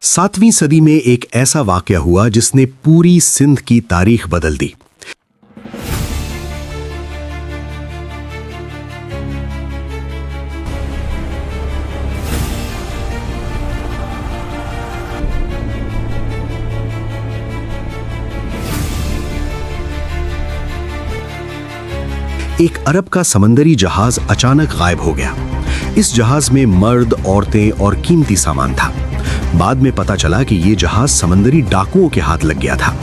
7वीं सदी में एक ऐसा वाकया हुआ जिसने पूरी सिंध की तारीख बदल दी। एक अरब का समंदरी जहाज अचानक गायब हो गया। इस जहाज में मर्द, औरतें और कीमती सामान था। बाद में पता चला कि ये जहाज समंदरी डाकुओं के हाथ लग गया था।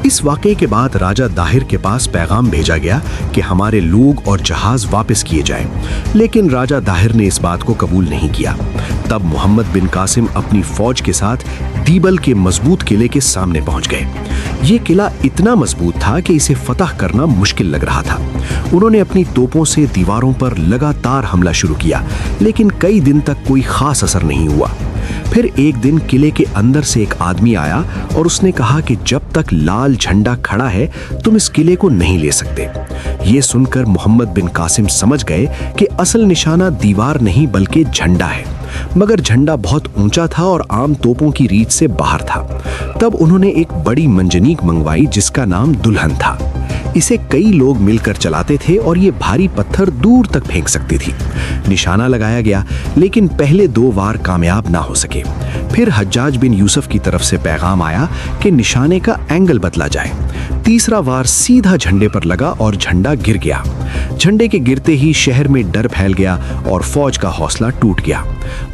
इस वाकये के बाद राजा दाहिर के पास पैगाम भेजा गया कि हमारे लोग और जहाज वापस किए जाएं, लेकिन राजा दाहिर ने इस बात को कबूल नहीं किया। तब मोहम्मद बिन कासिम अपनी फौज के साथ दीबल के मजबूत किले के सामने पहुंच गए। ये किला इतना मजबूत था कि इसे फतह करना मुश्किल लग रहा था। उन्होंने अपनी तोपों से दीवारों पर लगातार हमला शुरू किया, लेकिन कई दिन तक कोई खास असर नहीं हुआ। फिर एक दिन किले के अंदर से एक आदमी आया और उसने कहा कि जब तक लाल झंडा खड़ा है तुम इस किले को नहीं ले सकते। ये सुनकर मोहम्मद बिन कासिम समझ गए कि असल निशाना दीवार नहीं बल्कि झंडा है, मगर झंडा बहुत ऊंचा था और आम तोपों की रीच से बाहर था। तब उन्होंने एक बड़ी मंजनीक मंगवाई जिसका नाम दुल्हन था। इसे कई लोग मिलकर चलाते थे और ये भारी पत्थर दूर तक फेंक सकती थी। निशाना लगाया गया, लेकिन पहले 2 वार कामयाब ना हो सके। फिर हज्जाज बिन यूसुफ की तरफ से पैगाम आया कि निशाने का एंगल बदला जाए। तीसरा वार सीधा झंडे पर लगा और झंडा गिर गया। झंडे के गिरते ही शहर में डर फैल गया और फौज का हौसला टूट गया।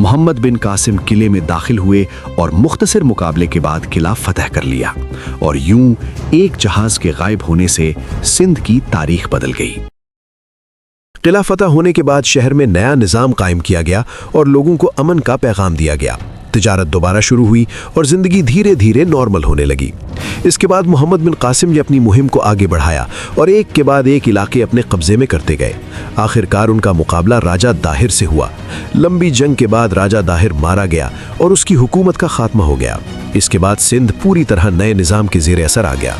मोहम्मद बिन कासिम किले में दाखिल हुए और मुख्तसर मुकाबले के बाद किला फतह कर लिया, और यूं एक जहाज के गायब होने से सिंध की तारीख बदल गई। किला फतह होने के बाद शहर में नया निजाम कायम किया गया और लोगों को अमन का पैगाम दिया गया। तिजारत दोबारा शुरू हुई और जिंदगी धीरे धीरे नॉर्मल होने लगी। इसके बाद मोहम्मद बिन कासिम ने अपनी मुहिम को आगे बढ़ाया और एक के बाद एक इलाके अपने कब्जे में करते गए। आखिरकार उनका मुकाबला राजा दाहिर से हुआ। लंबी जंग के बाद राजा दाहिर मारा गया और उसकी हुकूमत का खात्मा हो गया। इसके बाद सिंध पूरी तरह नए निजाम के ज़ेरे असर आ गया।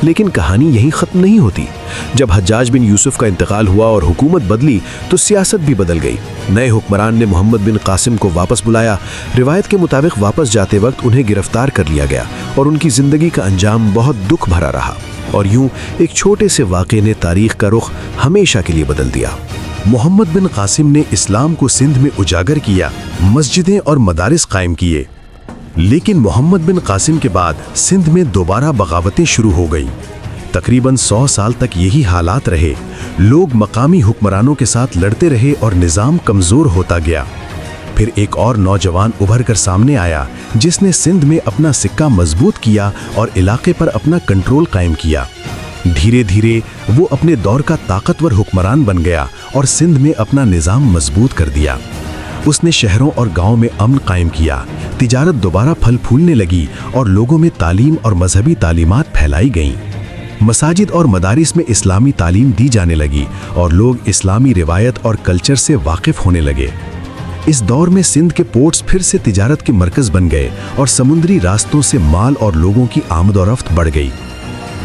लेकिन कहानी यहीं ख़त्म नहीं होती। जब हज्जाज बिन यूसुफ का इंतकाल हुआ और हुकूमत बदली तो सियासत भी बदल गई। नए हुक्मरान ने मोहम्मद बिन कासिम को वापस बुलाया। रिवायत के मुताबिक वापस जाते वक्त उन्हें गिरफ्तार कर लिया गया और उनकी ज़िंदगी का अंजाम बहुत दुख भरा रहा। और यूं एक छोटे से वाक़े ने तारीख का रुख हमेशा के लिए बदल दिया। मोहम्मद बिन कासिम ने इस्लाम को सिंध में उजागर किया, मस्जिदें और मदारिस कायम किए। लेकिन मोहम्मद बिन कासिम के बाद सिंध में दोबारा बगावतें शुरू हो गई। तकरीबन 100 साल तक यही हालात रहे। लोग मकामी हुक्मरानों के साथ लड़ते रहे और निज़ाम कमज़ोर होता गया। फिर एक और नौजवान उभर कर सामने आया जिसने सिंध में अपना सिक्का मजबूत किया और इलाके पर अपना कंट्रोल कायम किया। धीरे धीरे वो अपने दौर का ताकतवर हुक्मरान बन गया और सिंध में अपना निज़ाम मजबूत कर दिया। उसने शहरों और गांवों में अमन कायम किया। तिजारत दोबारा फल फूलने लगी और लोगों में तालीम और मजहबी तालीमात फैलाई गईं। मसाजिद और मदारिस में इस्लामी तालीम दी जाने लगी और लोग इस्लामी रिवायत और कल्चर से वाकिफ होने लगे। इस दौर में सिंध के पोर्ट्स फिर से तिजारत के मरकज़ बन गए और समुद्री रास्तों से माल और लोगों की आमद और रफ्त बढ़ गई।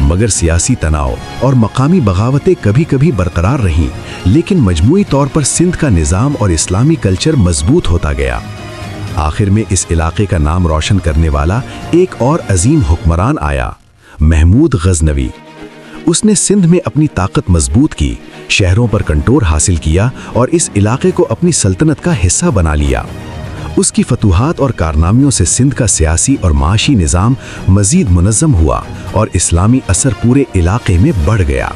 मगर सियासी तनाव और मकामी बगावतें कभी कभी बरकरार रहीं, लेकिन मजमूई तौर पर सिंध का निज़ाम और इस्लामी कल्चर मजबूत होता गया। आखिर में इस इलाके का नाम रोशन करने वाला एक और अजीम हुक्मरान आया, महमूद गजनवी। उसने सिंध में अपनी ताकत मजबूत की, शहरों पर कंट्रोल हासिल किया और इस इलाके को अपनी सल्तनत का हिस्सा बना लिया। उसकी फतूहात और कारनामियों से सिंध का सियासी और माशी निज़ाम मज़ीद मुनज़्ज़म हुआ और इस्लामी असर पूरे इलाके में बढ़ गया।